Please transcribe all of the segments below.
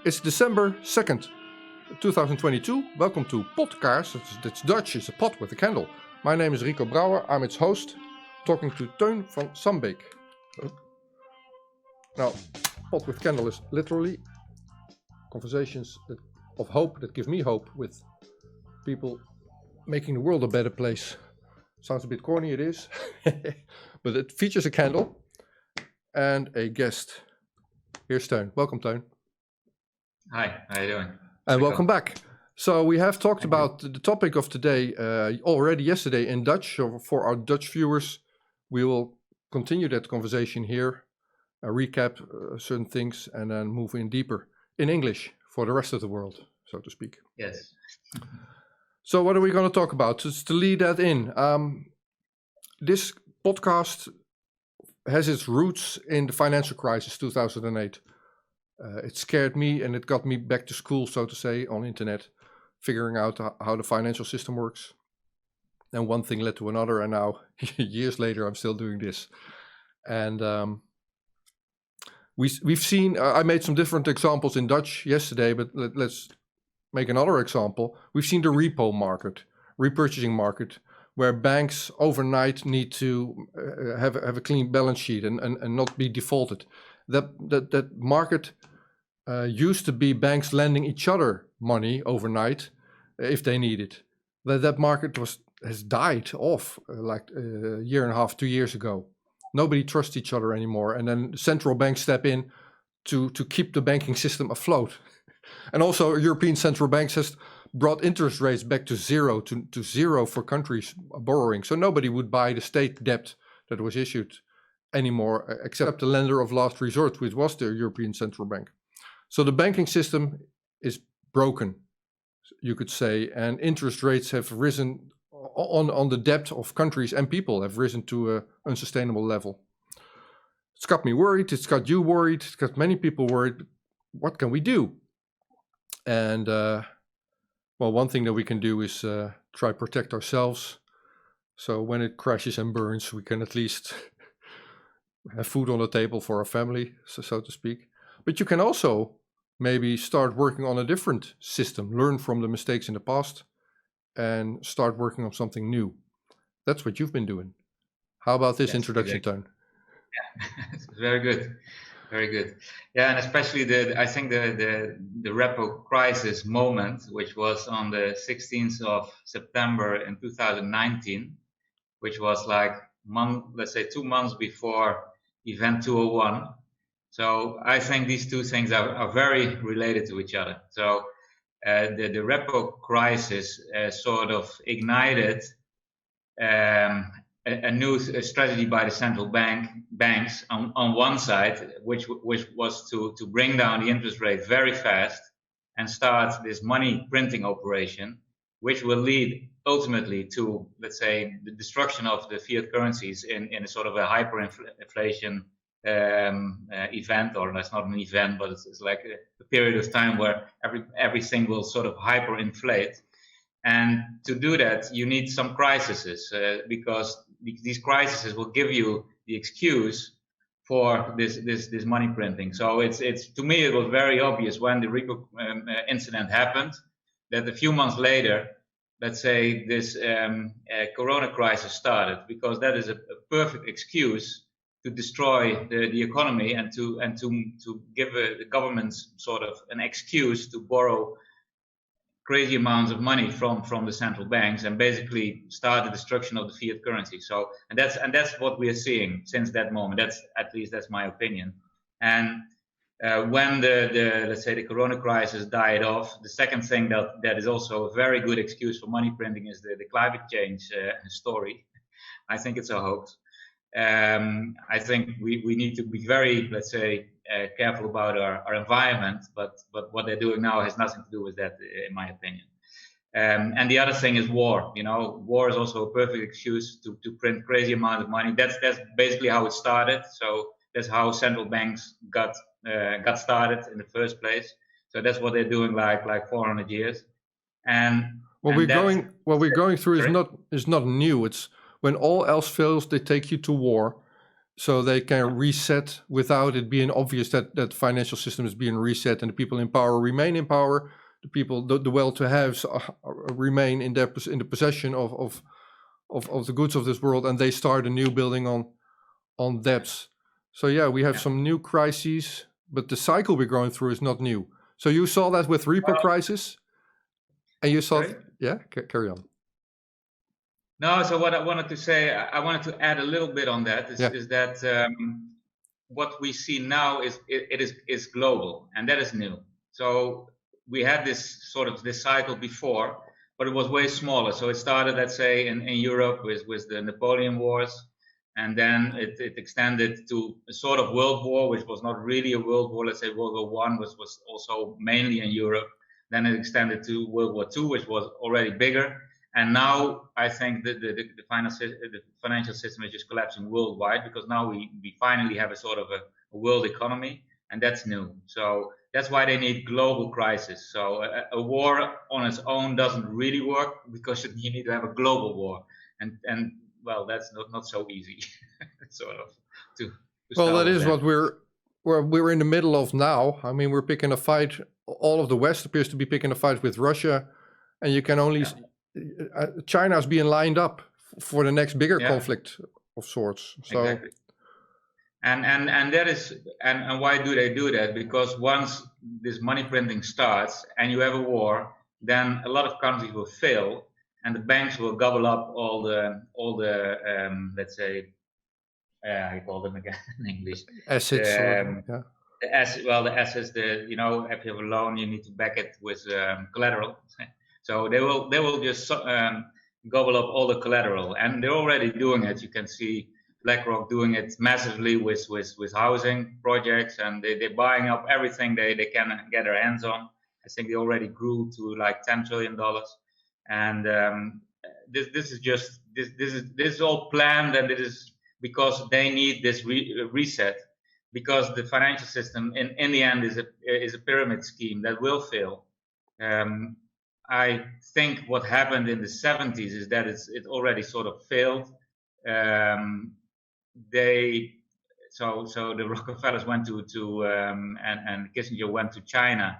It's December 2nd, 2022. Welcome to Podcast. It's Dutch, it's a pot with a candle. My name is Rico Brouwer, I'm its host, talking to Teun van Sambeek. Now, pot with candle is literally conversations of hope that give me hope with people making the world a better place. Sounds a bit corny, it is, but it features a candle and a guest. Here's Teun. Welcome, Teun. Hi, how are you doing? And welcome back. So we have talked about the topic of today already yesterday in Dutch. So for our Dutch viewers, we will continue that conversation here, recap certain things, and then move in deeper in English for the rest of the world, so to speak. Yes. So what are we going to talk about? Just to lead that in, this podcast has its roots in the financial crisis 2008. It scared me and it got me back to school, so to say, on internet, figuring out how the financial system works. And one thing led to another, and now, years later, I'm still doing this. And we've seen, I made some different examples in Dutch yesterday, but let's make another example. We've seen the repo market, repurchasing market, where banks overnight need to have a clean balance sheet and not be defaulted. That market used to be banks lending each other money overnight if they need it. That market has died off like a year and a half, 2 years ago. Nobody trusts each other anymore, and then central banks step in to keep the banking system afloat. And also, European central banks has brought interest rates back to zero for countries borrowing. So nobody would buy the state debt that was issued anymore, except the lender of last resort, which was the European Central Bank. So the banking system is broken, you could say, and interest rates have risen on the debt of countries and people have risen to an unsustainable level. It's got me worried, it's got you worried, it's got many people worried. What can we do? And well, one thing that we can do is try to protect ourselves. So when it crashes and burns, we can at least have food on the table for our family, so to speak. But you can also maybe start working on a different system, learn from the mistakes in the past, and start working on something new. That's what you've been doing. How about this introduction, Teun? Yeah, very good. Very good. Yeah, and especially I think the repo crisis moment, which was on the 16th of September in 2019, which was like let's say 2 months before Event 201. So I think these two things are very related to each other. So the repo crisis sort of ignited a new strategy by the central banks on one side, which was to bring down the interest rate very fast and start this money printing operation, which will lead ultimately to, let's say, the destruction of the fiat currencies in a sort of a hyperinflation event, or that's not an event, but it's like a period of time where everything will sort of hyperinflate. And to do that, you need some crises because these crises will give you the excuse for this money printing. So it's to me it was very obvious when the repo incident happened that a few months later, let's say this Corona crisis started, because that is a perfect excuse to destroy the economy and to give the governments sort of an excuse to borrow crazy amounts of money from the central banks and basically start the destruction of the fiat currency. So and that's what we are seeing since that moment. That's my opinion. And when the let's say the Corona crisis died off, the second thing that is also a very good excuse for money printing is the climate change story. I think it's a hoax. I think we need to be very, let's say, careful about our environment, but what they're doing now has nothing to do with that, in my opinion. And the other thing is war. You know, war is also a perfect excuse to print crazy amount of money. That's basically how it started. So that's how central banks got started in the first place. So that's what they're doing like 400 years. And what we're going through is not new. It's when all else fails, they take you to war. so they can reset without it being obvious that that financial system is being reset, and the people in power remain in power. The people, the well-to-haves, remain in their in the possession of the goods of this world, and they start a new building on debts. So yeah, we have some new crises, but the cycle we're going through is not new. So you saw that with repo crisis, and you saw, yeah, carry on. No, so what I wanted to say, I wanted to add a little bit on that, is that what we see now is global, and that is new. So we had this cycle before, but it was way smaller. So it started, let's say, in Europe with the Napoleon Wars, and then it extended to a sort of world war, which was not really a world war. Let's say World War I was also mainly in Europe. Then it extended to World War II, which was already bigger. And now I think the financial system is just collapsing worldwide, because now we finally have a sort of a world economy, and that's new. So that's why they need global crisis. So a war on its own doesn't really work, because you need to have a global war, and well, that's not so easy, sort of. Well, that is what we're in the middle of now. I mean, we're picking a fight. All of the West appears to be picking a fight with Russia, and you can only. China's being lined up for the next bigger conflict of sorts. So. Exactly. And that is, and why do they do that? Because once this money printing starts and you have a war, then a lot of countries will fail, and the banks will gobble up all the let's say, how you call them again in English? Assets. The assets. If you have a loan, you need to back it with collateral. So they will just gobble up all the collateral, and they're already doing it. You can see BlackRock doing it massively with housing projects, and they're buying up everything they can get their hands on. I think they already grew to like $10 trillion, and this is all planned, and it is because they need this reset, because the financial system in the end is a pyramid scheme that will fail. I think what happened in the 70s is that it already sort of failed. So the Rockefellers went to and Kissinger went to China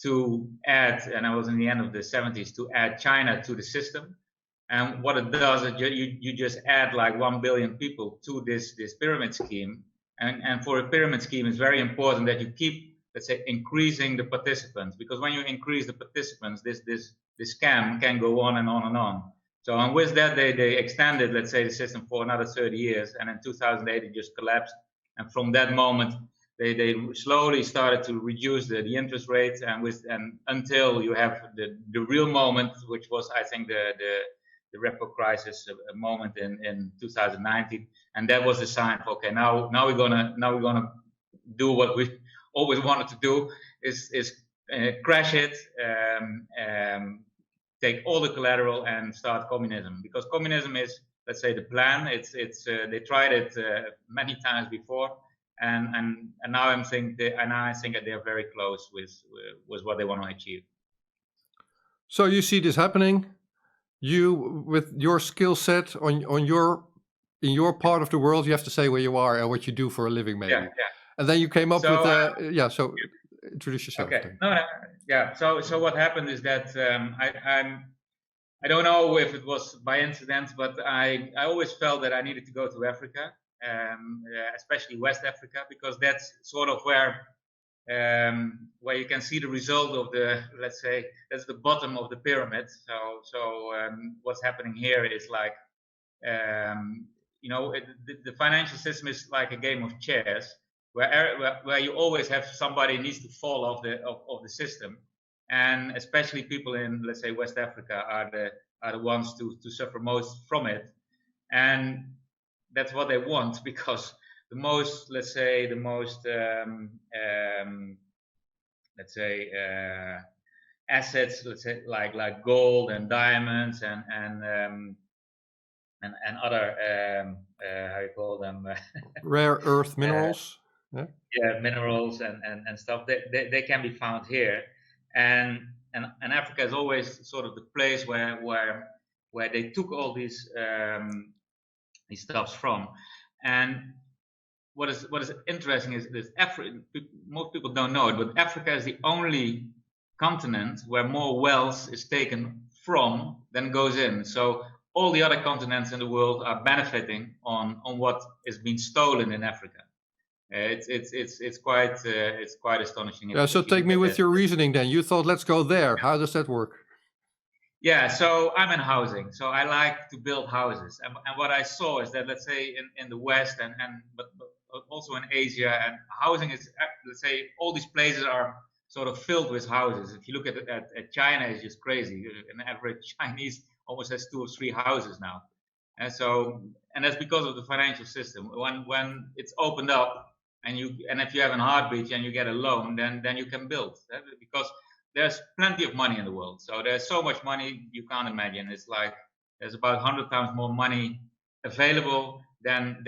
to add, and I was in the end of the 70s, to add China to the system. And what it does is you just add like 1 billion people to this pyramid scheme. And for a pyramid scheme, it's very important that you keep, let's say, increasing the participants, because when you increase the participants, this scam can go on and on and on. So, and with that, they extended, let's say, the system for another 30 years, and in 2008 it just collapsed. And from that moment, they slowly started to reduce the interest rates, and until you have the real moment, which was, I think, the repo crisis moment in 2019, and that was the sign for, okay, now we're gonna do what we always wanted to do, is crash it, take all the collateral and start communism, because communism is, let's say, the plan. It's they tried it many times before, and now I think that they're very close with what they want to achieve. So you see this happening. You, with your skill set in your part of the world, you have to say where you are and what you do for a living, maybe. Yeah. And then you came up with So introduce yourself. Okay. So what happened is that I don't know if it was by incident, but I always felt that I needed to go to Africa, especially West Africa, because that's sort of where you can see the result of let's say, that's the bottom of the pyramid. So what's happening here is like, the financial system is like a game of chess, where you always have somebody needs to fall off the system, and especially people in, let's say, West Africa are the ones to suffer most from it, and that's what they want, because the most assets, let's say, like gold and diamonds and other how you call them rare earth minerals. Minerals and stuff. They can be found here, and Africa is always sort of the place where they took all these stuffs from, and what is interesting is this most people don't know it, but Africa is the only continent where more wealth is taken from than goes in. So all the other continents in the world are benefiting on what is being stolen in Africa. It's quite astonishing. Yeah, so If you take look me at with that. your reasoning then. You thought, let's go there. How does that work? Yeah, so I'm in housing, so I like to build houses. And what I saw is that, let's say, in the West but also in Asia, and housing is, let's say, all these places are sort of filled with houses. If you look at China, it's just crazy. An average Chinese almost has 2 or 3 houses now. And that's because of the financial system. When it's opened up, and if you have a heartbeat and you get a loan, then you can build, because there's plenty of money in the world. So there's so much money you can't imagine. It's like there's about 100 times more money available than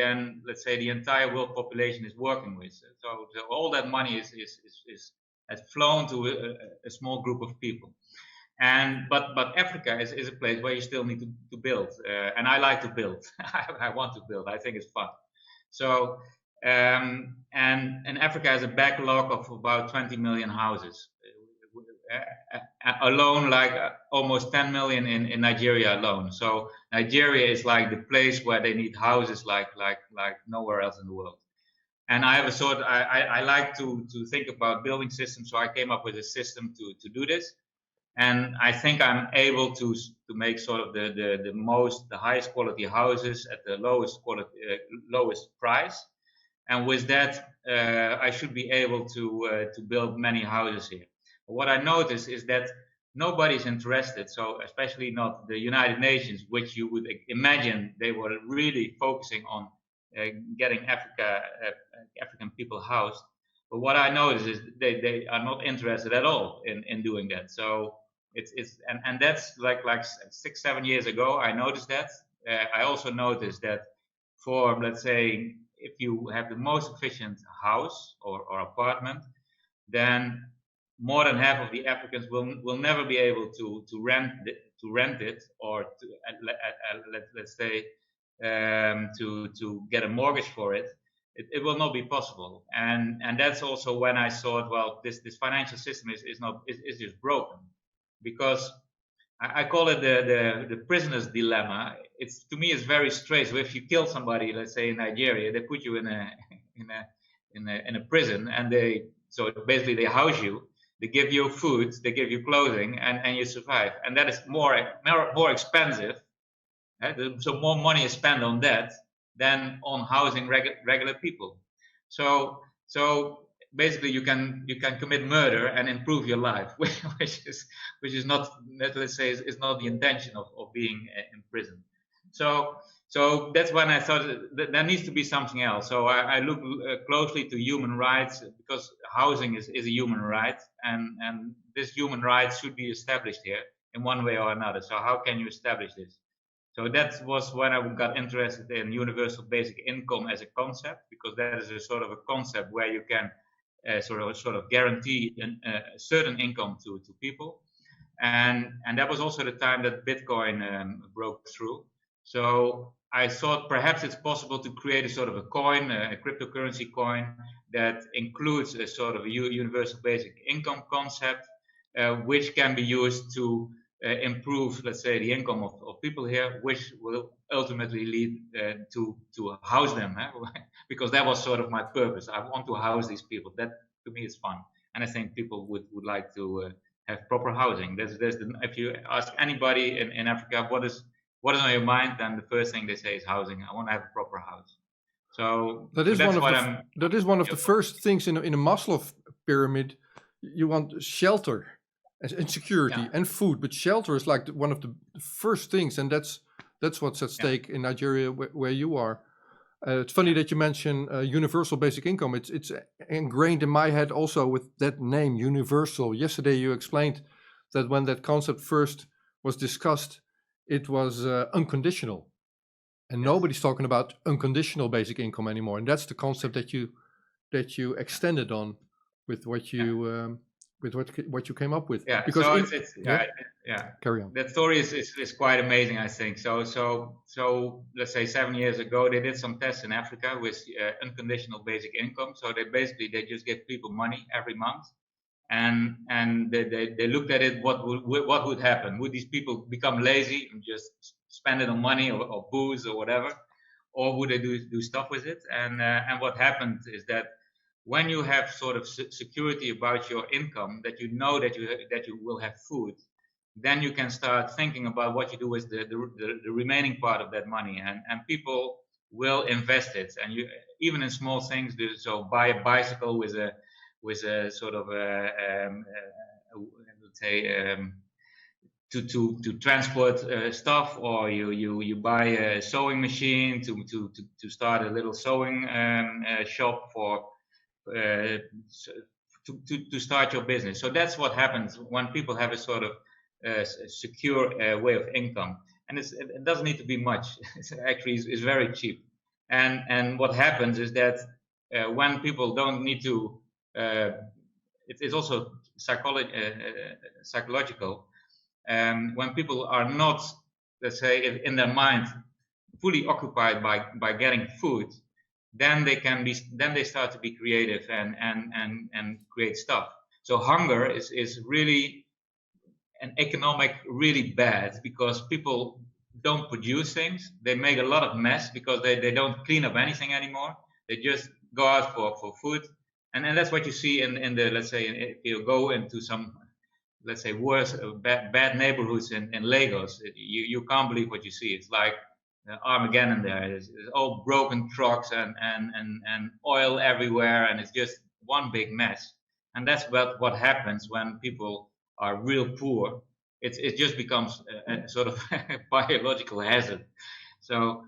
let's say the entire world population is working with. So all that money has flown to a small group of people. But Africa is a place where you still need to build, and I like to build. I want to build. I think it's fun. So and Africa has a backlog of about 20 million houses alone, like almost 10 million in Nigeria alone. So Nigeria is like the place where they need houses like nowhere else in the world. And I have a sort. I like to think about building systems, so I came up with a system to do this. And I think I'm able to make sort of the highest quality houses at the lowest price. And with that, I should be able to build many houses here. What I notice is that nobody's interested. So especially not the United Nations, which you would imagine they were really focusing on getting African people housed. But what I notice is they are not interested at all in doing that. So and that's like 6-7 years ago I noticed that. I also noticed that for, let's say, if you have the most efficient house or apartment, then more than half of the Africans will never be able to rent it, or to let's say to get a mortgage for it. It will not be possible. And that's also when I thought, well, this financial system is just broken, because I call it the prisoner's dilemma. To me, it's very straight. So if you kill somebody, let's say in Nigeria, they put you in a prison, and so basically they house you, they give you food, they give you clothing, and you survive. And that is more expensive. So more money is spent on that than on housing regular people. So basically you can commit murder and improve your life, which is not, let's say, is not the intention of being in prison. So that's when I thought that there needs to be something else. So I look closely to human rights, because housing is a human right, and this human right should be established here in one way or another. So how can you establish this? So that was when I got interested in universal basic income as a concept, because that is a sort of a concept where you can sort of guarantee a certain income to people. And that was also the time that Bitcoin broke through. So I thought perhaps it's possible to create a sort of a coin, a cryptocurrency coin, that includes a sort of a universal basic income concept, which can be used to improve, let's say, the income of people here, which will ultimately lead to house them, because that was sort of my purpose. I want to house these people. That to me is fun, and I think people would like to have proper housing. If you ask anybody in Africa what is on your mind, then the first thing they say is housing. I want to have a proper house. So that is one of the Yeah. first things in a Maslow pyramid. You want shelter and security, Yeah. and food, but shelter is like one of the first things, and that's what's at stake in Nigeria, where you are. It's funny that you mention universal basic income. It's ingrained in my head also with that name, universal. Yesterday you explained that when that concept first was discussed, it was unconditional, and Yes. nobody's talking about unconditional basic income anymore. And that's the concept that you extended on with what you with what you came up with. Yeah. Because So in, yeah. carry on. That story is quite amazing, I think. So let's say 7 years ago, they did some tests in Africa with unconditional basic income. So they just give people money every month, and they looked at it. What would happen? Would these people become lazy and just spend it on money or booze or whatever, or would they do stuff with it? And what happened is that when you have sort of security about your income, that you know that you will have food, then you can start thinking about what you do with the remaining part of that money, and people will invest it, and you even in small things. So buy a bicycle with a sort of let's say to transport stuff, or you buy a sewing machine to start a little sewing shop for to start your business. So that's what happens when people have a sort of secure way of income, and it doesn't need to be much. It's very cheap, and what happens is that when people don't need to, it's also psychological. When people are not, let's say, in their mind fully occupied by getting food, then they start to be creative and create stuff. So hunger is really an economic really bad, because people don't produce things. They make a lot of mess because they don't clean up anything anymore. They just go out for food, and that's what you see in the, let's say, if you go into some, let's say, worse bad neighborhoods in Lagos, you can't believe what you see. It's like Armageddon there. It's all broken trucks and oil everywhere, and it's just one big mess. And that's what happens when people are real poor. It just becomes a sort of biological hazard. So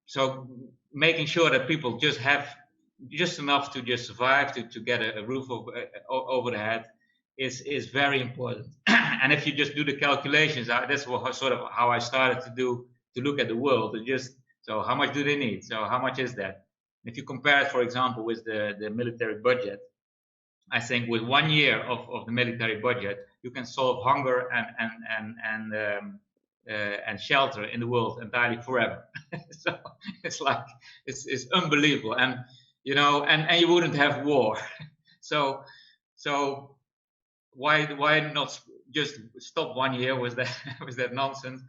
so making sure that people just have just enough to just survive, to get a roof over the head is very important. And if you just do the calculations, that's sort of how I started to look at the world. And just, so how much do they need? So how much is that? If you compare it, for example, with the military budget, I think with 1 year of the military budget, you can solve hunger and shelter in the world entirely forever. So it's like it's unbelievable, and you know, and you wouldn't have war. So why not just stop 1 year with that with that nonsense?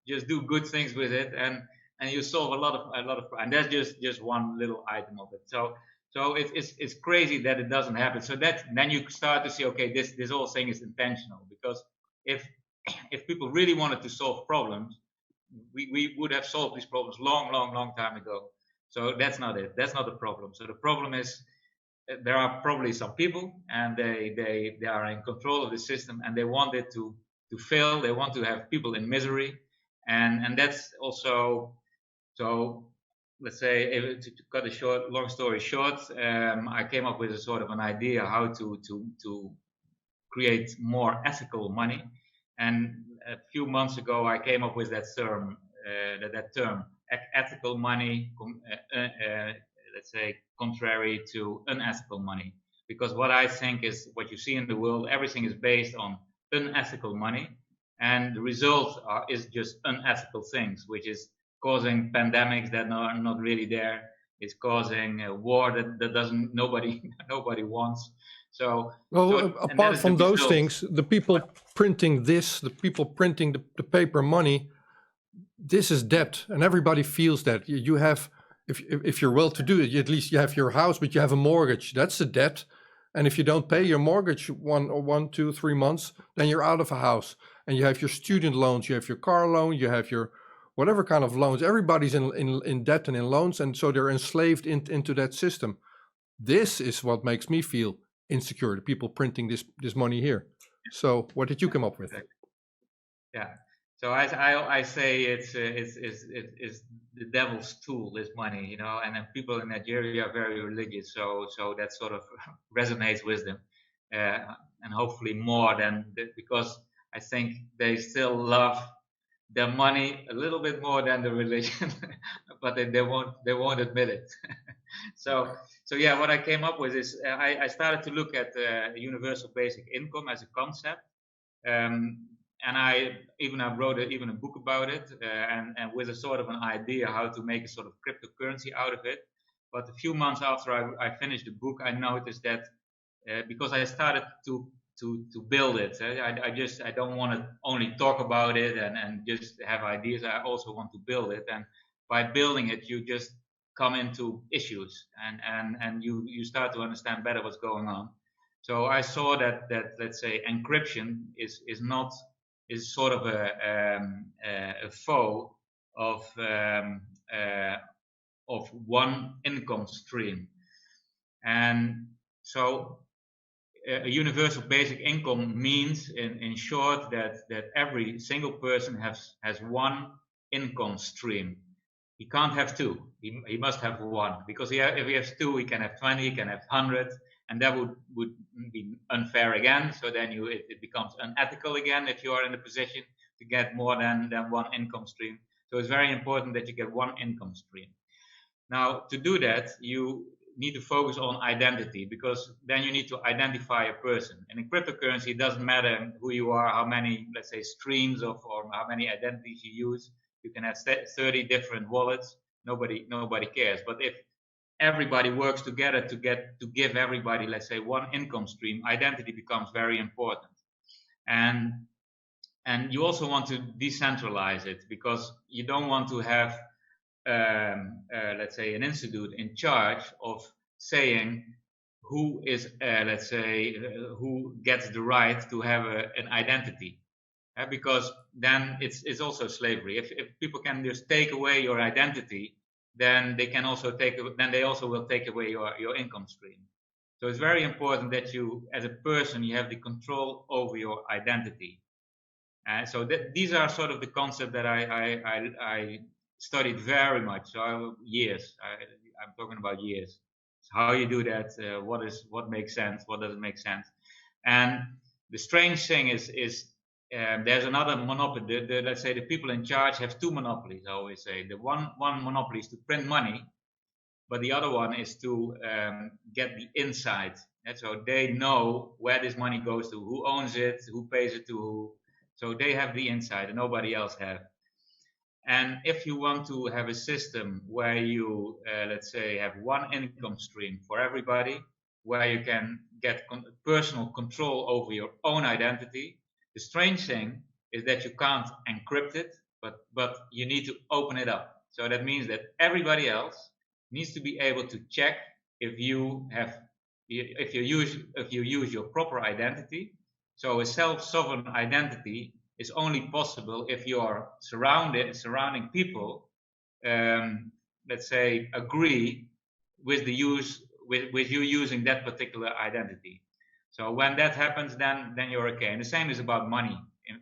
Just do good things with it, and you solve a lot of, and that's just one little item of it. So it's crazy that it doesn't happen. So then you start to see, okay, this whole thing is intentional, because if people really wanted to solve problems, we would have solved these problems long time ago. So that's not it. That's not the problem. So the problem is there are probably some people, and they are in control of the system, and they want it to fail. They want to have people in misery, and that's also, so let's say, to cut a long story short, I came up with a sort of an idea how to create more ethical money. And a few months ago, I came up with that term, ethical money, let's say, contrary to unethical money. Because what I think is, what you see in the world, everything is based on unethical money, and the result is just unethical things, which is causing pandemics that are not really there. It's causing a war that doesn't nobody wants. So, apart from those things, the people printing this, the people printing the paper money, this is debt, and everybody feels that. You have, if you're well to do, at least you have your house, but you have a mortgage. That's a debt, and if you don't pay your mortgage 1, 2, 3 months, then you're out of a house. And you have your student loans, you have your car loan, you have your whatever kind of loans. Everybody's in debt and in loans, and so they're enslaved into that system. This is what makes me feel insecure, the people printing this money here. So what did you come up with? Yeah. So I say it's the devil's tool, this money, you know, and then people in Nigeria are very religious, so that sort of resonates with them, and hopefully more than, because I think they still love their money a little bit more than the religion. but they won't admit it. So yeah, what I came up with is I started to look at universal basic income as a concept, and I wrote a book about it, and with a sort of an idea how to make a sort of cryptocurrency out of it. But a few months after I finished the book, I noticed that because I started to build it, I don't want to only talk about it and just have ideas. I also want to build it, and by building it, you just come into issues and you start to understand better what's going on. So I saw that let's say encryption is sort of a foe of one income stream, and so a universal basic income means, in short, that every single person has one income stream. He can't have two. He must have one, because if he has two, he can have 20, he can have 100, and that would be unfair again. So then it becomes unethical again if you are in a position to get more than one income stream. So it's very important that you get one income stream. Now, to do that, you need to focus on identity, because then you need to identify a person. And in cryptocurrency, it doesn't matter who you are, how many, let's say, streams or how many identities you use. You can have 30 different wallets. Nobody cares. But if everybody works together to give everybody, let's say, one income stream, identity becomes very important. And you also want to decentralize it, because you don't want to have let's say, an institute in charge of saying who is, let's say, who gets the right to have an identity, because then it's also slavery. If people can just take away your identity, then they can also will take away your income stream. So it's very important that you, as a person, you have the control over your identity. So these are sort of the concept that I studied very much. So years. I'm talking about years. So how you do that? What makes sense? What doesn't make sense? And the strange thing is there's another monopoly. Let's say the people in charge have two monopolies. I always say the one monopoly is to print money, but the other one is to get the insight. And so they know where this money goes to, who owns it, who pays it to who. So they have the insight, and nobody else have. And if you want to have a system where you, let's say, have one income stream for everybody, where you can get personal control over your own identity, the strange thing is that you can't encrypt it, but you need to open it up. So that means that everybody else needs to be able to check if you use your proper identity. So a self-sovereign identity is only possible if your surrounding people, let's say, agree with with you using that particular identity. So when that happens, then you're okay. And the same is about money,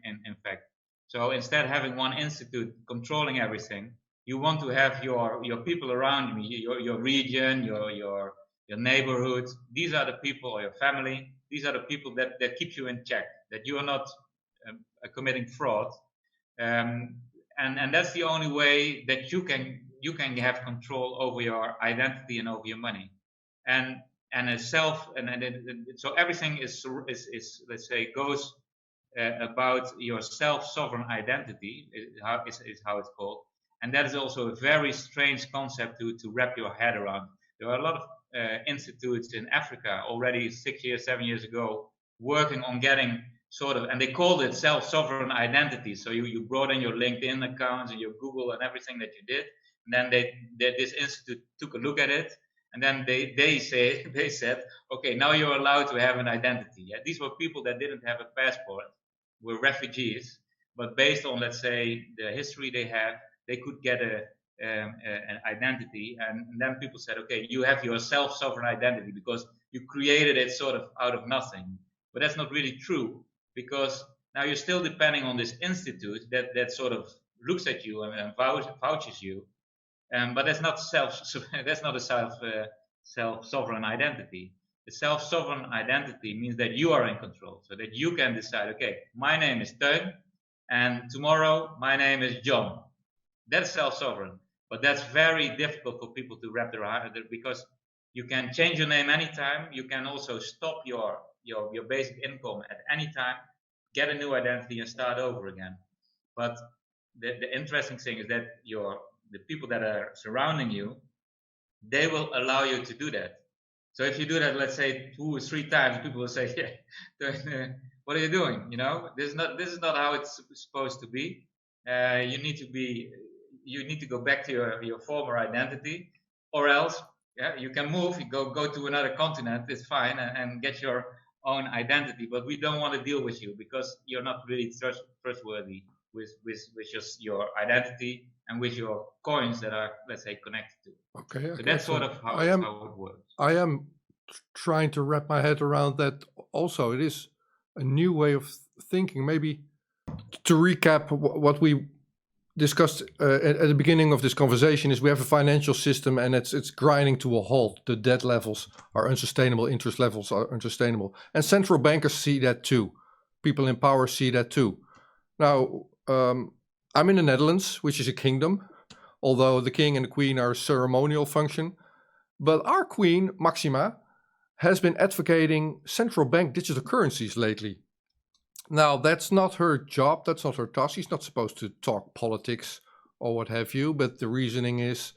in fact. So instead of having one institute controlling everything, you want to have your people around you, your region, your neighborhood. These are the people, or your family. These are the people that keep you in check, that you are not committing fraud, and that's the only way that you can have control over your identity and over your money, and so everything is let's say goes about your self-sovereign identity is how it's called, and that is also a very strange concept to wrap your head around. There are a lot of institutes in Africa already 7 years ago working on getting sort of, and they called it self-sovereign identity. So you brought in your LinkedIn accounts and your Google and everything that you did, and then this institute took a look at it, and then they said, okay, now you're allowed to have an identity. Yeah? These were people that didn't have a passport, were refugees, but based on, let's say, the history they have, they could get an identity, and then people said, okay, you have your self-sovereign identity because you created it sort of out of nothing. But that's not really true, because now you're still depending on this institute that sort of looks at you and vouches you, but that's not a self-sovereign identity. The self-sovereign identity means that you are in control, so that you can decide, okay, my name is Teun, and tomorrow my name is John. That's self-sovereign. But that's very difficult for people to wrap their head around, because you can change your name anytime. You can also stop your basic income at any time, get a new identity, and start over again. But the interesting thing is that the people that are surrounding you, they will allow you to do that. So if you do that, let's say 2 or 3 times, people will say, "Yeah, what are you doing? This is not how it's supposed to be. You need to go back to your former identity, or else, yeah, you can move, you go to another continent. It's fine, and get your own identity. But we don't want to deal with you because you're not really trustworthy with just your identity and with your coins that are, let's say, connected to. Okay. So that's sort of how it works. I am trying to wrap my head around that also. It is a new way of thinking. Maybe to recap what we discussed at the beginning of this conversation is we have a financial system and it's grinding to a halt. The debt levels are unsustainable, interest levels are unsustainable. And central bankers see that too. People in power see that too. Now, I'm in the Netherlands, which is a kingdom, although the king and the queen are a ceremonial function. But our queen, Maxima, has been advocating central bank digital currencies lately. Now, that's not her job, that's not her task. She's not supposed to talk politics or what have you, but the reasoning is,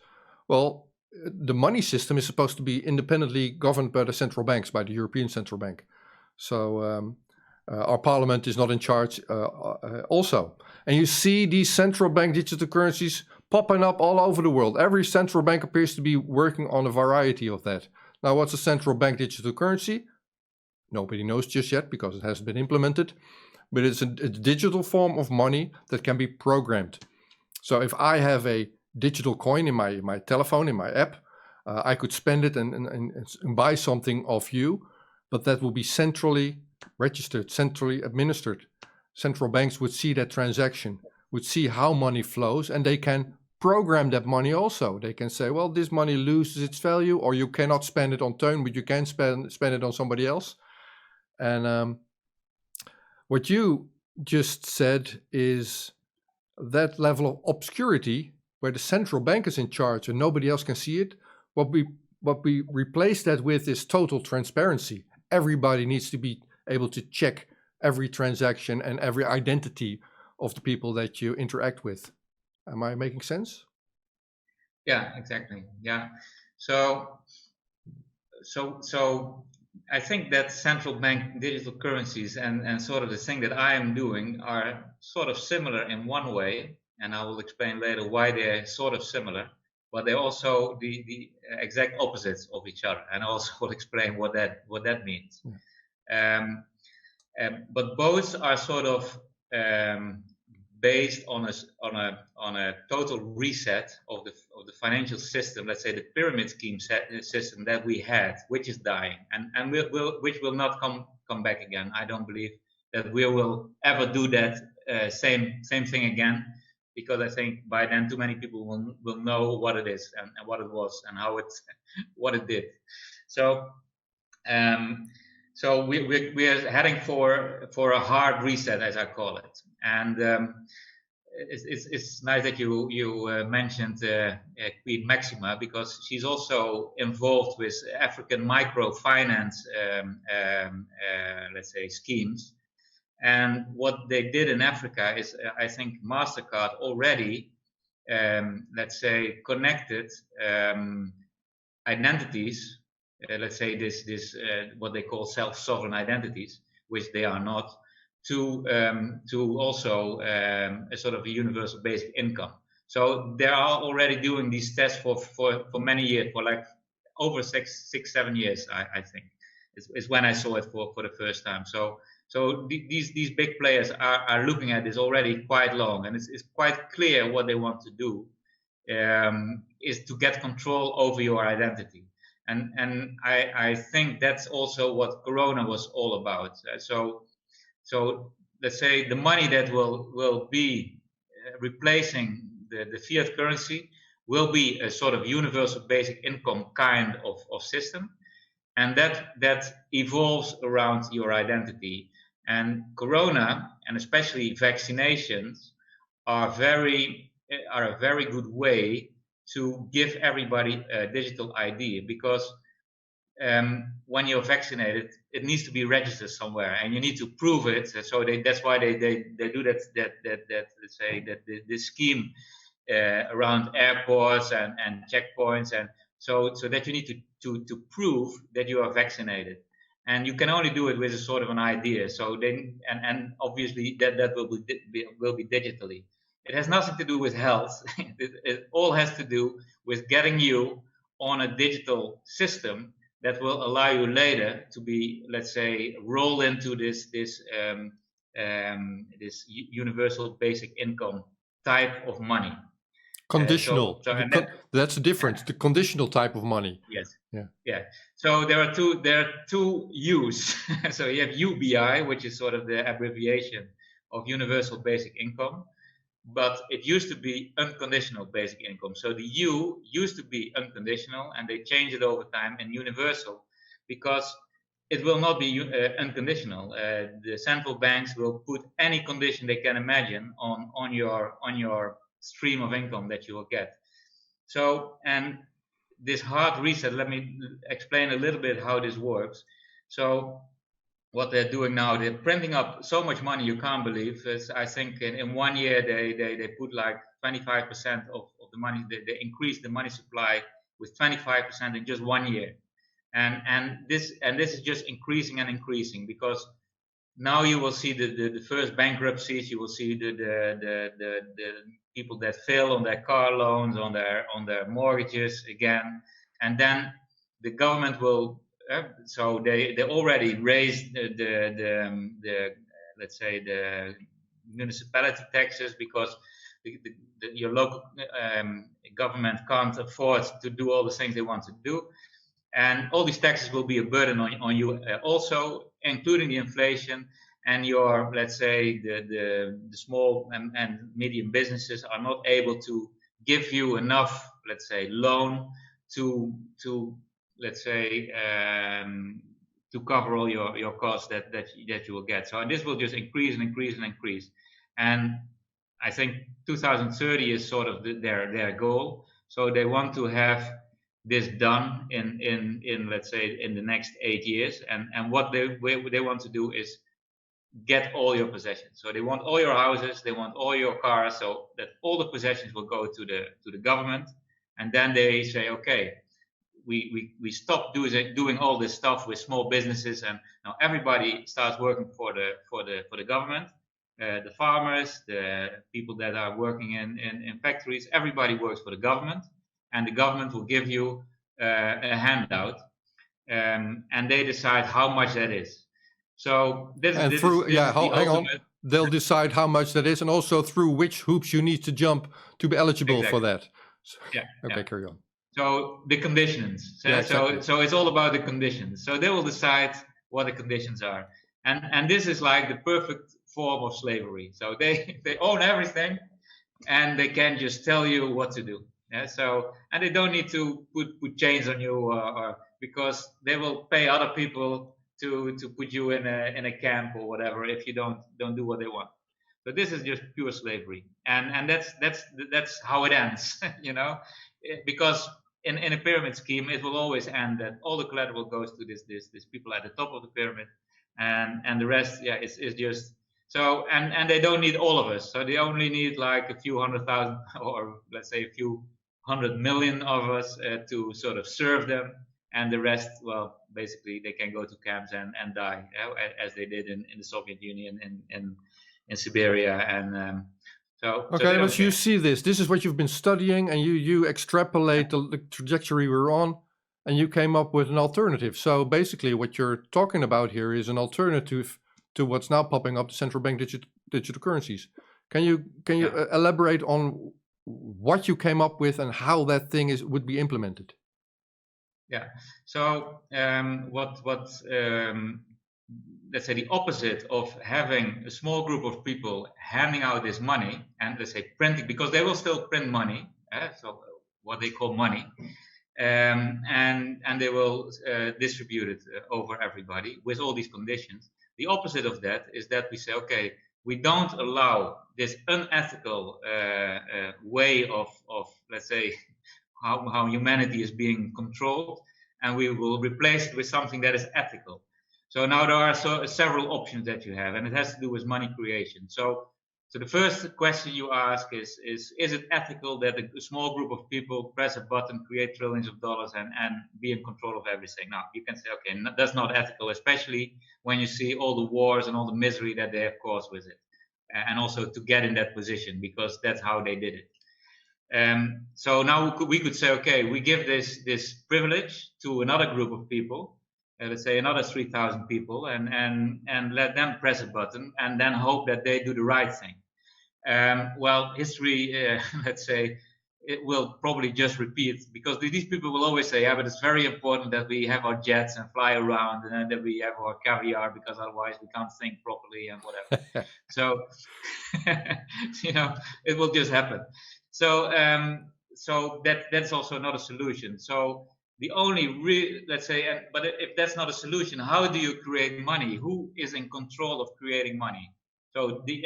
well, the money system is supposed to be independently governed by the central banks, by the European Central Bank. So our parliament is not in charge also. And you see these central bank digital currencies popping up all over the world. Every central bank appears to be working on a variety of that. Now, what's a central bank digital currency? Nobody knows just yet because it hasn't been implemented, but it's a digital form of money that can be programmed. So if I have a digital coin in my telephone, in my app, I could spend it and buy something of you, but that will be centrally registered, centrally administered. Central banks would see that transaction, would see how money flows, and they can program that money also. They can say, well, this money loses its value, or you cannot spend it on Teun, but you can spend it on somebody else. And what you just said is that level of obscurity where the central bank is in charge and nobody else can see it. What we replace that with is total transparency. Everybody needs to be able to check every transaction and every identity of the people that you interact with. Am I making sense? Yeah, exactly. Yeah. So I think that central bank digital currencies and sort of the thing that I am doing are sort of similar in one way, and I will explain later why they're sort of similar, but they're also the exact opposites of each other, and I also will explain what that means. Yeah. But both are sort of based on a total reset of the financial system. Let's say the pyramid scheme system that we had, which is dying, and which will not come back again. I don't believe that we will ever do that same thing again, because I think by then too many people will know what it is and what it was and how what it did. So we are heading for a hard reset, as I call it. And it's nice that you mentioned Queen Maxima, because she's also involved with African microfinance, let's say, schemes. And what they did in Africa is, I think, MasterCard already, let's say, connected identities. Let's say this what they call self-sovereign identities, which they are not, to also a sort of a universal basic income. So they are already doing these tests for many years, for like over 6-7 years, I think, is when I saw it for the first time. So these big players are looking at this already quite long, and it's quite clear what they want to do is to get control over your identity. And I think that's also what Corona was all about. So let's say the money that will be replacing the fiat currency will be a sort of universal basic income kind of system, and that evolves around your identity. And Corona, and especially vaccinations, are a very good way to give everybody a digital ID, because when you're vaccinated, it needs to be registered somewhere, and you need to prove it. So that's why they do that let's say that this scheme around airports and checkpoints, and so that you need to prove that you are vaccinated, and you can only do it with a sort of an idea. So then and obviously that will be digitally. It has nothing to do with health. It all has to do with getting you on a digital system that will allow you later to be, let's say, roll into this universal basic income type of money. Conditional. That's the difference. The conditional type of money. Yes. Yeah. So there are two U's. So you have UBI, which is sort of the abbreviation of universal basic income, but it used to be unconditional basic income. So the U used to be unconditional, and they changed it over time in universal, because it will not be unconditional. The central banks will put any condition they can imagine on your stream of income that you will get. So, and this hard reset, let me explain a little bit how this works. So what they're doing now, they're printing up so much money you can't believe. I think in 1 year they put like 25% of the money. They increased the money supply with 25% in just 1 year, and this is just increasing and increasing, because now you will see the first bankruptcies. You will see the people that fail on their car loans, on their mortgages again, and then the government will. So they already raised the let's say the municipality taxes, because your local government can't afford to do all the things they want to do, and all these taxes will be a burden on you also, including the inflation. And your, let's say, the small and medium businesses are not able to give you enough, let's say, loan to let's say to cover all your costs that you will get. So, and this will just increase and increase and increase. And I think 2030 is sort of their goal. So they want to have this done in let's say in the next 8 years. And what they want to do is get all your possessions. So they want all your houses, they want all your cars, so that all the possessions will go to the government. And then they say, okay, we stop doing all this stuff with small businesses, and now everybody starts working for the government. The farmers, the people that are working in factories, everybody works for the government, and the government will give you a handout, and they decide how much that is. So hang on. They'll decide how much that is, and also through which hoops you need to jump to be eligible for that. So, carry on. So the conditions. So it's all about the conditions. So they will decide what the conditions are, and this is like the perfect form of slavery. So they own everything, and they can just tell you what to do. Yeah. So, and they don't need to put chains on you, or because they will pay other people to put you in a camp or whatever if you don't do what they want. So this is just pure slavery, and that's how it ends. You know, because in a pyramid scheme, it will always end that all the collateral goes to this people at the top of the pyramid, and the rest, is just so. And they don't need all of us, so they only need like a few 100,000, or let's say a few 100 million of us to sort of serve them, and the rest, well, basically they can go to camps and die, as they did in the Soviet Union in Siberia, and okay, but you see this is what you've been studying, and you extrapolate the trajectory we're on, and you came up with an alternative. So basically what you're talking about here is an alternative to what's now popping up, the central bank digital currencies. Can you elaborate on what you came up with and how that thing would be implemented? Yeah. So let's say the opposite of having a small group of people handing out this money and, let's say, printing, because they will still print money, so what they call money, and they will distribute it over everybody with all these conditions. The opposite of that is that we say, okay, we don't allow this unethical way of let's say how humanity is being controlled, and we will replace it with something that is ethical. So now there are several options that you have, and it has to do with money creation. So the first question you ask is it ethical that a small group of people press a button, create trillions of dollars, and be in control of everything? Now, you can say, okay, that's not ethical, especially when you see all the wars and all the misery that they have caused with it. And also to get in that position, because that's how they did it. So now we could say, okay, we give this privilege to another group of people, let's say another 3,000 people, and let them press a button and then hope that they do the right thing. Well, history, let's say, it will probably just repeat, because these people will always say, yeah, but it's very important that we have our jets and fly around, and that we have our caviar, because otherwise we can't think properly and whatever. So, it will just happen. So, that's also not a solution. So the only let's say, but if that's not a solution, how do you create money? Who is in control of creating money? So the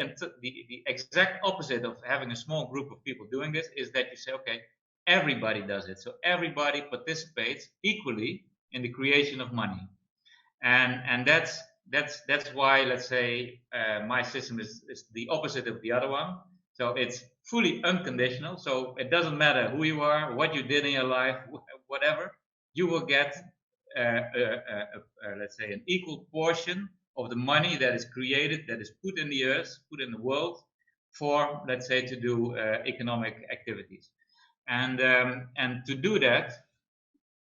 exact opposite of having a small group of people doing this is that you say, okay, everybody does it. So everybody participates equally in the creation of money, and that's why, let's say, my system is the opposite of the other one. So it's fully unconditional. So it doesn't matter who you are, what you did in your life, whatever, you will get, let's say, an equal portion of the money that is created, that is put in the earth, put in the world, for, let's say, to do economic activities. And to do that,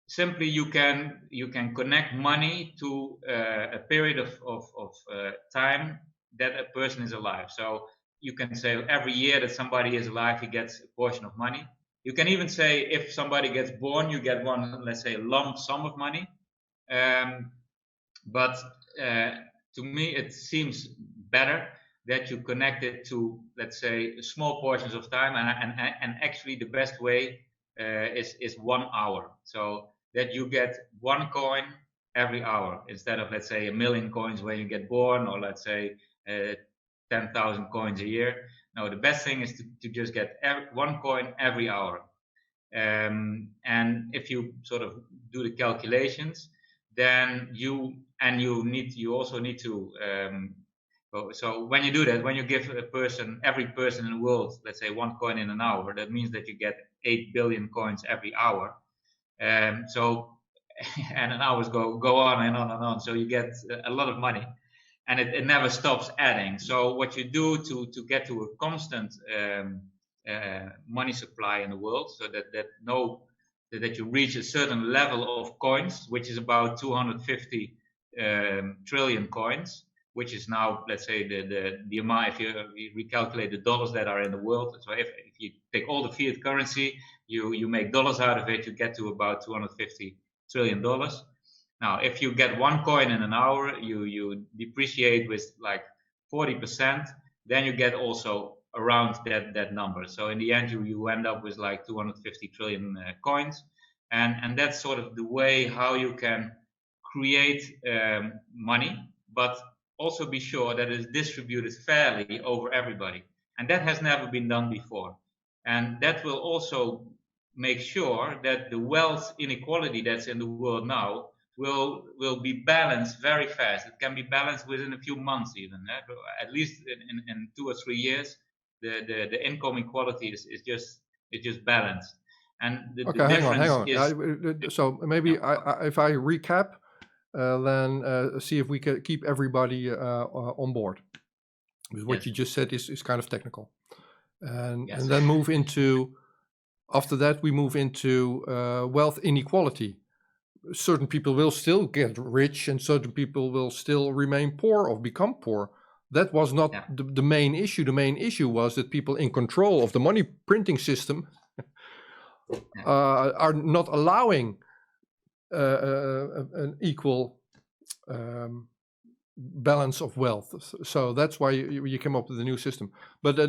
simply you can connect money to a period of time that a person is alive. So you can say every year that somebody is alive, he gets a portion of money. You can even say if somebody gets born, you get one, let's say, lump sum of money. But to me, it seems better that you connect it to, let's say, small portions of time, and actually the best way is 1 hour. So that you get one coin every hour, instead of, let's say, 1 million coins when you get born, or let's say 10,000 coins a year. No, the best thing is to just get one coin every hour. And if you sort of do the calculations, then you also need to, so when you do that, when you give every person in the world, let's say, one coin in an hour, that means that you get 8 billion coins every hour. So, and an hours go on and on and on. So you get a lot of money, and it never stops adding. So what you do to get to a constant money supply in the world, so that you reach a certain level of coins, which is about 250 trillion coins, which is now, let's say, the amount, if you recalculate the dollars that are in the world. So if you take all the fiat currency, you make dollars out of it, you get to about $250 trillion. Now, if you get one coin in an hour, you depreciate with like 40%, then you get also around that number. So in the end, you end up with like 250 trillion coins. And that's sort of the way how you can create money, but also be sure that it is distributed fairly over everybody. And that has never been done before. And that will also make sure that the wealth inequality that's in the world now will be balanced very fast. It can be balanced within a few months even. At least in 2 or 3 years, the income equality is just balanced. And the hang on. is, So maybe if I recap, then see if we can keep everybody on board. Because what you just said is kind of technical. And then move into, after that, we move into wealth inequality. Certain people will still get rich and certain people will still remain poor or become poor. That was not the main issue. The main issue was that people in control of the money printing system are not allowing an equal balance of wealth. So that's why you came up with a new system. But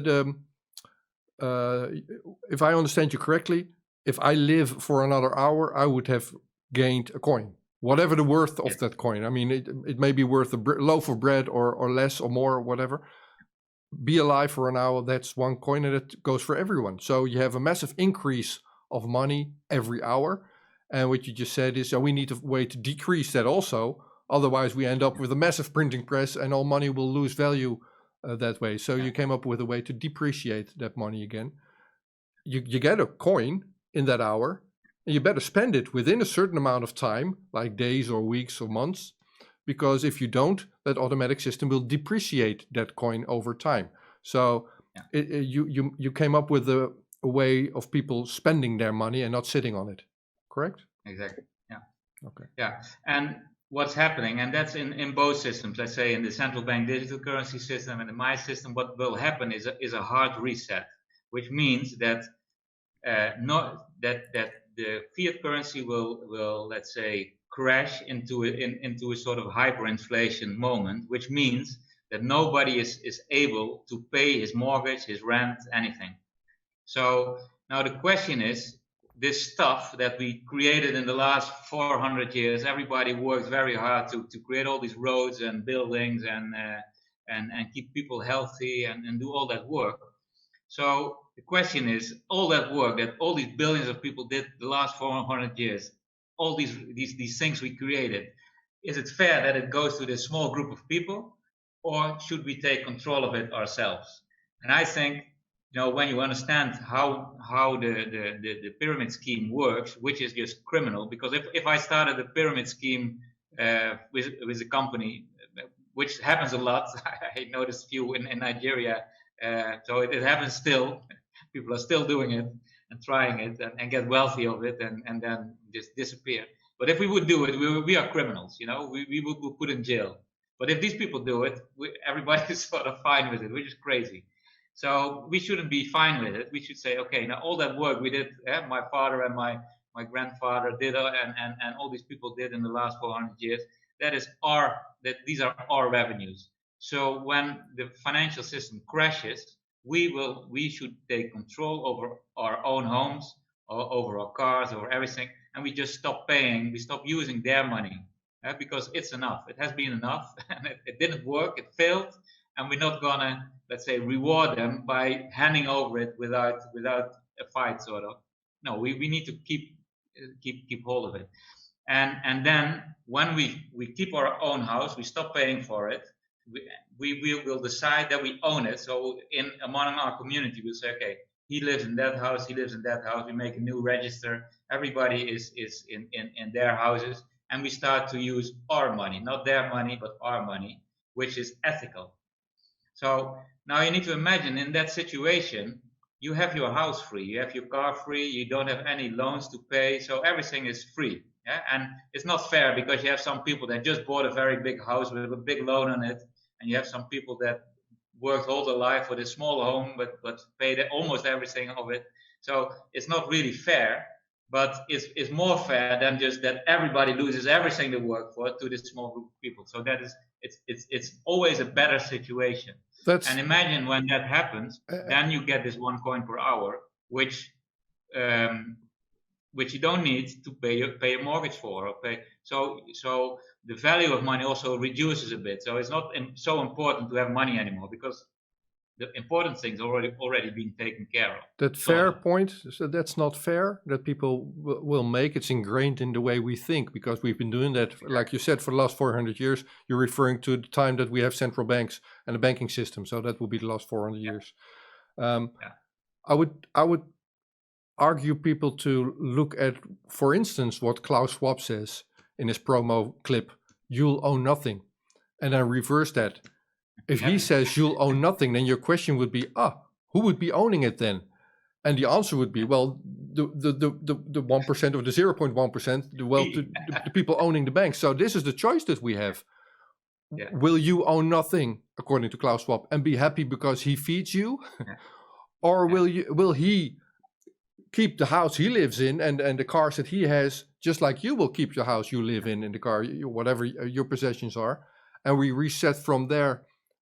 if I understand you correctly, if I live for another hour, I would have gained a coin, whatever the worth of that coin. I mean, it may be worth a loaf of bread or less or more, or whatever. Be alive for an hour, that's one coin, and it goes for everyone. So you have a massive increase of money every hour. And what you just said is, we need a way to decrease that also. Otherwise, we end up with a massive printing press and all money will lose value that way. So you came up with a way to depreciate that money again. You get a coin in that hour, and you better spend it within a certain amount of time, like days or weeks or months, because if you don't, that automatic system will depreciate that coin over time. So you came up with a way of people spending their money and not sitting on it, correct? Exactly. Yeah. Okay. Yeah. And what's happening, and that's in both systems, let's say in the central bank digital currency system and in my system, what will happen is a hard reset, which means that that the fiat currency will let's say crash into a sort of hyperinflation moment, which means that nobody is able to pay his mortgage, his rent, anything. So now the question is, this stuff that we created in the last 400 years, everybody worked very hard to create all these roads and buildings and keep people healthy and do all that work. So the question is, all that work that all these billions of people did the last 400 years, all these things we created, is it fair that it goes to this small group of people, or should we take control of it ourselves? And I think, when you understand how the pyramid scheme works, which is just criminal, because if I started a pyramid scheme with a company, which happens a lot, I noticed a few in Nigeria, so it happens still. People are still doing it and trying it and get wealthy of it and then just disappear. But if we would do it, we are criminals, we would be put in jail. But if these people do it, everybody is sort of fine with it, which is crazy. So we shouldn't be fine with it. We should say, okay, now all that work we did, my father and my grandfather did, and all these people did in the last 400 years, these are our revenues. So when the financial system crashes, we should take control over our own homes, over our cars, over everything, and we just stop paying. We stop using their money because it's enough. It has been enough, and it didn't work. It failed, and we're not gonna, let's say, reward them by handing over it without a fight, sort of. No, we need to keep hold of it, and then when we keep our own house, we stop paying for it. We will decide that we own it. So among our community, we'll say, okay, he lives in that house, he lives in that house. We make a new register. Everybody is in their houses, and we start to use our money, not their money, but our money, which is ethical. So now you need to imagine, in that situation, you have your house free, you have your car free, you don't have any loans to pay, so everything is free. Yeah? And it's not fair, because you have some people that just bought a very big house with a big loan on it, and you have some people that worked all their life for this small home but paid almost everything of it. So it's not really fair, but it's more fair than just that everybody loses everything they work for to this small group of people. So that is, it's always a better situation. And imagine when that happens, then you get this 1 coin per hour, which you don't need to pay a mortgage for, or pay. So the value of money also reduces a bit. So it's not so important to have money anymore, because the important things already being taken care of. That fair point, so that's not fair that people will make. It's ingrained in the way we think, because we've been doing that, like you said, for the last 400 years. You're referring to the time that we have central banks and a banking system, so that will be the last 400 years. I would argue people to look at, for instance, what Klaus Schwab says in his promo clip, "You'll own nothing," and then reverse that. If he says you'll own nothing, then your question would be, who would be owning it then? And the answer would be, well, the 1% or the 0.1%, the people owning the banks. So this is the choice that we have. Yeah. Will you own nothing, according to Klaus Schwab, and be happy because he feeds you? Yeah. Or will he keep the house he lives in and the cars that he has, just like you will keep the house you live in the car, whatever your possessions are, and we reset from there,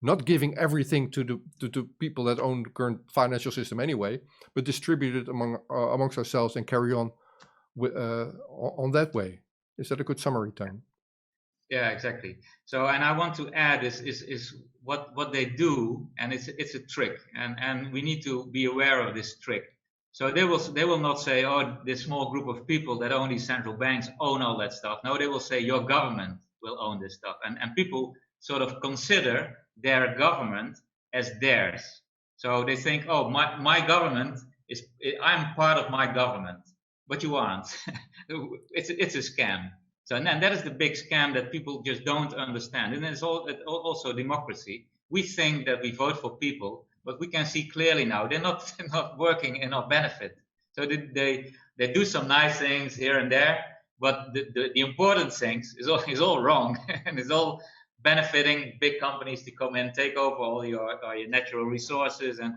not giving everything to the people that own the current financial system anyway, but distribute it amongst ourselves and carry on on that way. Is that a good summary, Tijn? Yeah, exactly. So, and I want to add is what they do, and it's a trick, and we need to be aware of this trick. So they will not say, oh, this small group of people that own these central banks own all that stuff. No, they will say your government will own this stuff. And people sort of consider their government as theirs. So they think, oh, my government is, I'm part of my government, but you aren't. It's a scam. So and that is the big scam that people just don't understand. And it's also democracy. We think that we vote for people, but we can see clearly now they're not working in our benefit. So they do some nice things here and there, but the important things is all wrong and it's all benefiting big companies to come in, take over all your natural resources and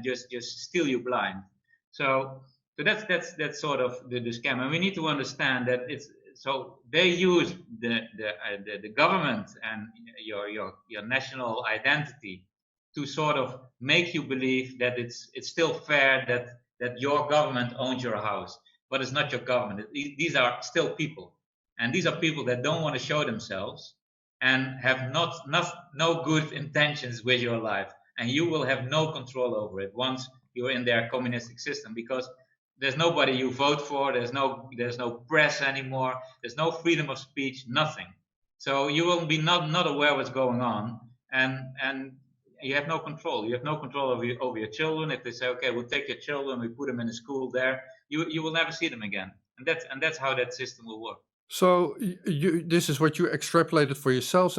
just steal you blind. So that's sort of the scam, and we need to understand that it's so they use the government and your national identity to sort of make you believe that it's still fair that your government owns your house, but it's not your government. These are still people, and these are people that don't want to show themselves and have no good intentions with your life, and you will have no control over it once you're in their communistic system, because there's nobody you vote for, there's no press anymore, there's no freedom of speech, nothing. So you will be not aware what's going on, and you have no control. You have no control over your children. If they say, okay, we'll take your children, we put them in a school there, you will never see them again. And that's how that system will work. So this is what you extrapolated for yourselves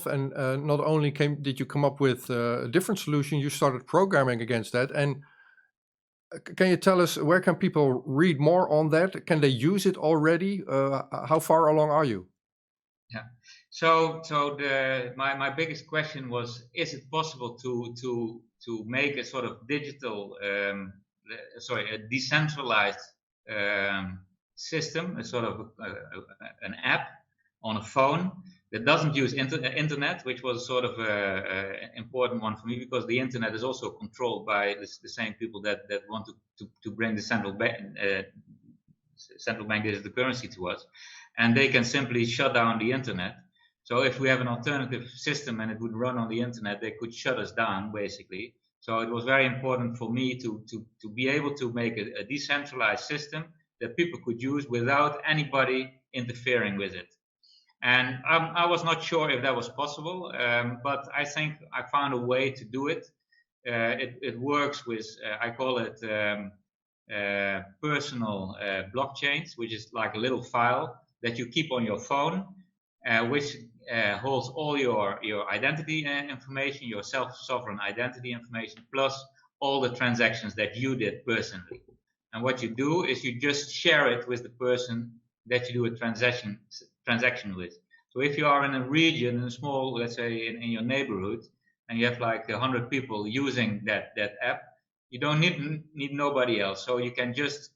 and not only did you come up with a different solution, you started programming against that. And can you tell us, where can people read more on that? Can they use it already? How far along are you? Yeah. So my biggest question was: is it possible to make a sort of digital, a decentralized system, a sort of an app on a phone that doesn't use internet, which was sort of an important one for me, because the internet is also controlled by the same people that want to bring the central bank digital currency to us, and they can simply shut down the internet. So if we have an alternative system and it would run on the internet, they could shut us down basically. So it was very important for me to be able to make a decentralized system that people could use without anybody interfering with it. And I was not sure if that was possible, but I think I found a way to do it. It works with, I call it personal blockchains, which is like a little file that you keep on your phone, which holds all your identity information, your self-sovereign identity information, plus all the transactions that you did personally. And what you do is you just share it with the person that you do a transaction with. So if you are in a region, in a small, let's say in your neighborhood, and you have like 100 people using that app, you don't need nobody else. So you can just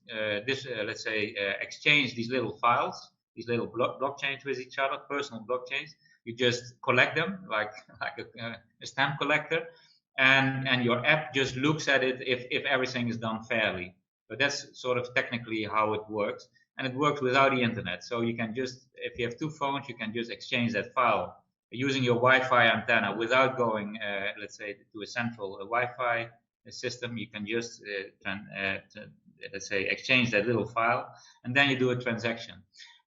exchange these little files, these little blockchains with each other, personal blockchains. You just collect them like a stamp collector, and your app just looks at it if everything is done fairly. But that's sort of technically how it works. And it works without the internet. So you can just, if you have two phones, you can just exchange that file using your Wi-Fi antenna without going, let's say, to a central Wi-Fi system. You can just, let's say, exchange that little file, and then you do a transaction.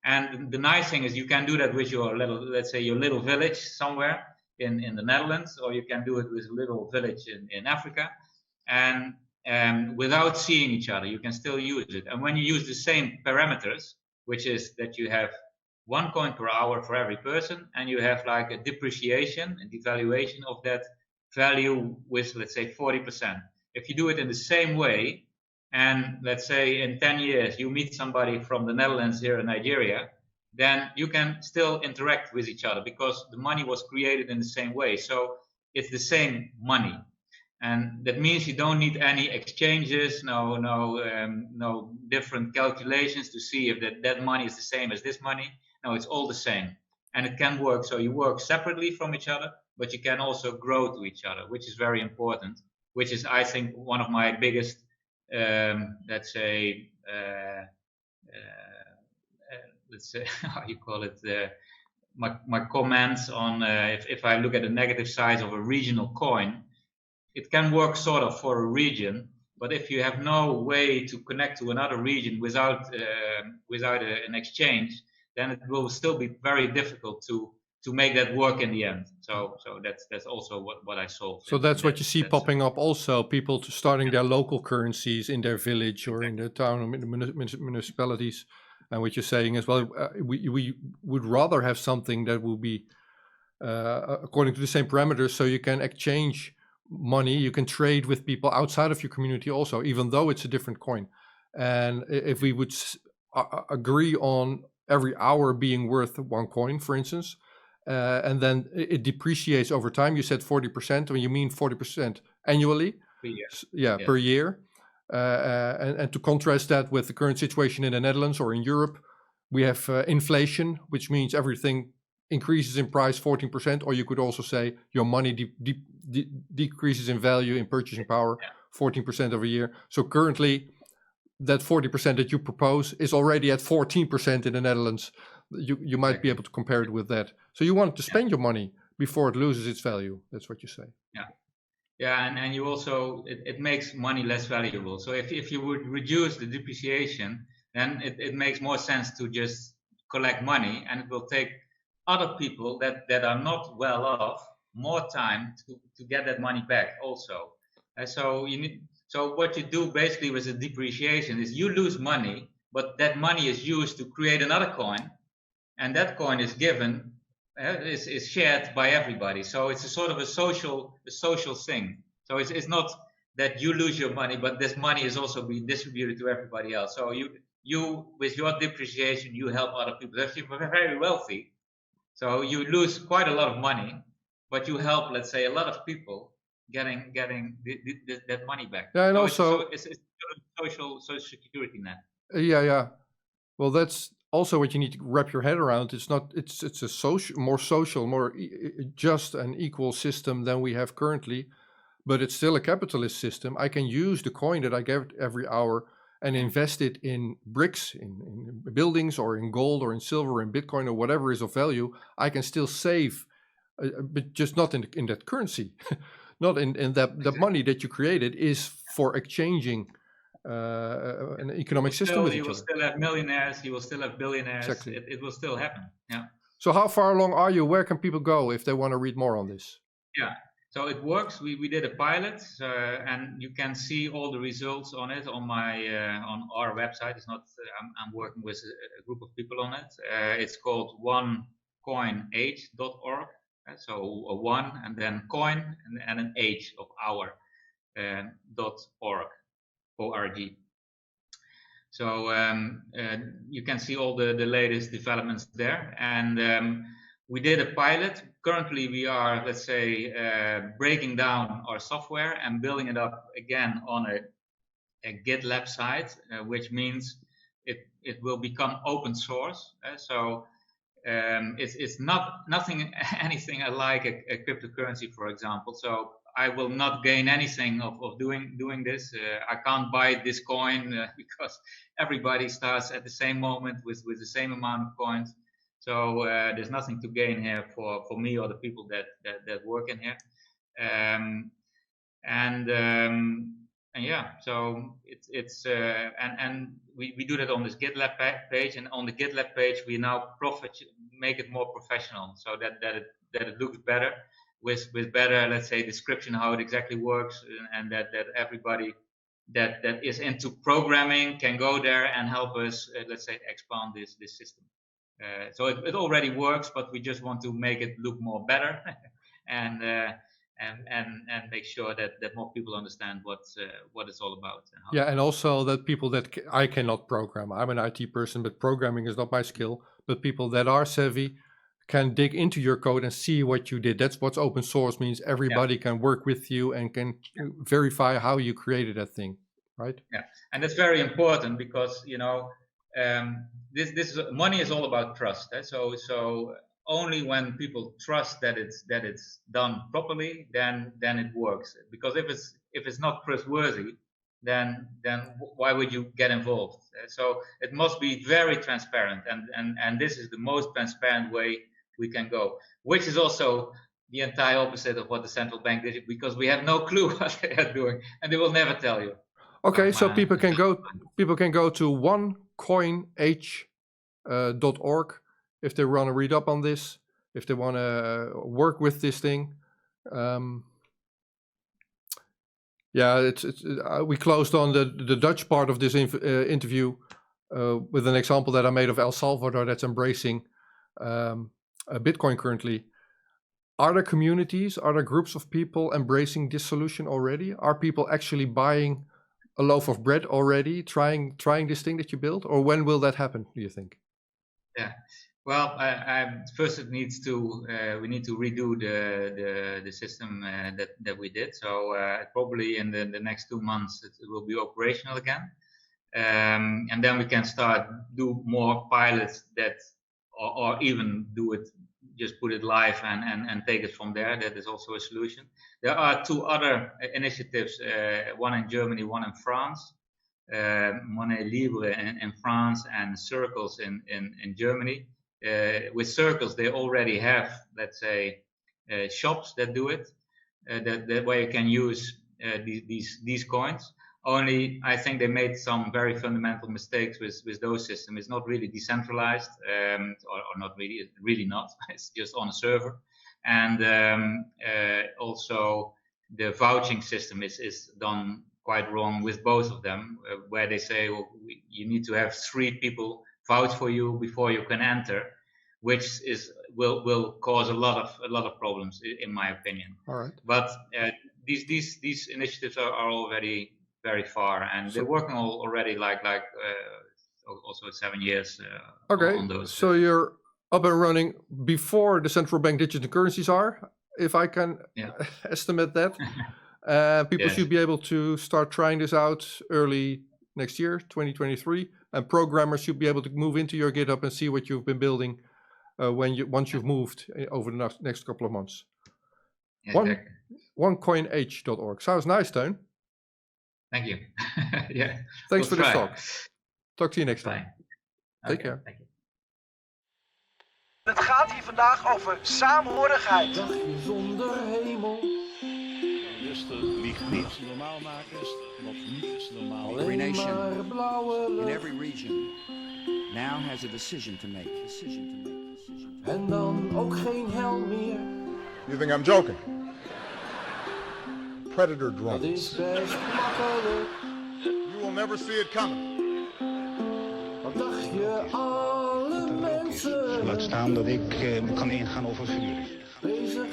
And the nice thing is you can do that with your little, let's say, your little village somewhere in the Netherlands, or you can do it with a little village in Africa. And without seeing each other, you can still use it. And when you use the same parameters, which is that you have 1 coin per hour for every person, and you have like a depreciation and devaluation of that value with, let's say, 40%. If you do it in the same way, and let's say in 10 years you meet somebody from the Netherlands here in Nigeria, then you can still interact with each other because the money was created in the same way. So it's the same money. And that means you don't need any exchanges, no different calculations to see if that money is the same as this money. No, it's all the same. And it can work. So you work separately from each other, but you can also grow to each other, which is very important, which is, I think, one of my biggest, let's say, how you call it, my comments on if I look at the negative sides of a regional coin. It can work sort of for a region, But if you have no way to connect to another region without an exchange, then it will still be very difficult to make that work in the end. So that's also what I solved. So that's what you see popping up also, people starting their local currencies in their village or in the town or in the municipalities. And what you're saying is, well, we would rather have something that will be according to the same parameters, so you can exchange money, you can trade with people outside of your community also, even though it's a different coin. And if we would agree on every hour being worth one coin, for instance, and then it depreciates over time. You said 40%, or you mean 40% annually? Per year. Yeah, per year. And to contrast that with the current situation in the Netherlands or in Europe, we have inflation, which means everything increases in price 14%, or you could also say your money decreases in value, in purchasing power, 14% over a year. So currently, that 40% that you propose is already at 14% in the Netherlands. You might be able to compare it with that. So you want to spend your money before it loses its value. That's what you say. Yeah, and you also, it makes money less valuable. So if you would reduce the depreciation, then it makes more sense to just collect money, and it will take other people that are not well off more time to get that money back also. So what you do basically with the depreciation is you lose money, but that money is used to create another coin, and that coin is given, is shared by everybody. So it's a sort of a social thing. So it's not that you lose your money, but this money is also being distributed to everybody else. So you with your depreciation, you help other people. If you're very wealthy, so you lose quite a lot of money, but you help, let's say, a lot of people getting that money back. Yeah, and so also it's a social security net. Yeah. Well, that's also what you need to wrap your head around. It's a more social, more just and equal system than we have currently, but it's still a capitalist system. I can use the coin that I get every hour and invest it in bricks, in buildings, or in gold, or in silver, or in Bitcoin, or whatever is of value. I can still save, but just not in that currency, not in that the money that you created is for exchanging an economic system with each other. You will still have millionaires, you will still have billionaires. Exactly. It will still happen. Yeah. So how far along are you? Where can people go if they want to read more on this? Yeah. So it works. We did a pilot, and you can see all the results on it on on our website. It's not. I'm working with a group of people on it. It's called onecoinage.org. So a one and then coin and an age of hour .org. .org. So you can see all the latest developments there, and we did a pilot. Currently, we are, let's say, breaking down our software and building it up again on a GitLab site, which means it will become open source. So it's nothing anything like a cryptocurrency, for example. So I will not gain anything of doing this. I can't buy this coin because everybody starts at the same moment with the same amount of coins. So there's nothing to gain here for me or the people that work in here. And yeah, so it's and we do that on this GitLab page, and on the GitLab page we now make it more professional, so that it looks better. With better, let's say, description how it exactly works, and that everybody that is into programming can go there and help us, let's say, expand this system. So it already works, but we just want to make it look more better, and make sure that more people understand what it's all about. And also that people that I cannot program. I'm an IT person, but programming is not my skill. But people that are savvy can dig into your code and see what you did. That's what open source means. Everybody can work with you and can verify how you created that thing, right? Yeah, and that's very important because this money is all about trust. So only when people trust that it's done properly, then it works. Because if it's not trustworthy, then why would you get involved? So it must be very transparent, and this is the most transparent way we can go, which is also the entire opposite of what the central bank did, because we have no clue what they are doing, and they will never tell you. Okay, so my- people can go to onecoinh.org if they want to read up on this, if they want to work with this thing. We closed on the Dutch part of this interview with an example that I made of El Salvador that's embracing Bitcoin currently. Are there communities, are there groups of people embracing this solution already? Are people actually buying a loaf of bread already, trying this thing that you built? Or when will that happen, do you think? Yeah. Well, first it needs to we need to redo the system that we did. So probably in the next 2 months it will be operational again, and then we can start do more pilots that, or even do it, just put it live and take it from there. That is also a solution. There are 2 other initiatives, one in Germany, one in France. Monnaie Libre in France and Circles in Germany. With Circles, they already have, let's say, shops that do it. That way you can use these coins. Only I think they made some very fundamental mistakes with those systems. It's not really decentralized, or not really not. It's just on a server, and also the vouching system is done quite wrong with both of them, where they say, well, you need to have 3 people vouch for you before you can enter, which will cause a lot of problems, in my opinion. All right. But these initiatives are already very far, and they're working already like also 7 years on those. So you're up and running before the central bank digital currencies are, if I can estimate that. People should be able to start trying this out early next year, 2023, and programmers should be able to move into your GitHub and see what you've been building once you've moved over the next couple of months. Exactly. Onecoinh.org. Sounds nice, Teun. Thank you. Thanks for We'll this try. talk. Talk to you next time. Take care. Thank you. Het gaat hier vandaag over saamhorigheid. Dagje zonder hemel. Rustig, liegt niet. Als normaal maken is wat niet is normaal. Every nation maar blauwe in lucht. every region now has a decision to make. En dan ook geen hel meer. You think I'm joking? Predator Dat drones. is best makkelijk. You will never see it coming. Wat dacht je, alle mensen Laat staan dat ik kan ingaan over vuur. bezig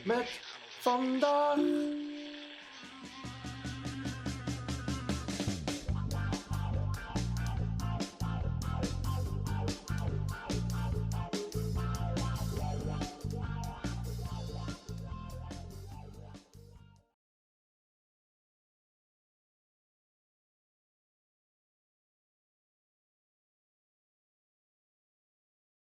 met vandaag.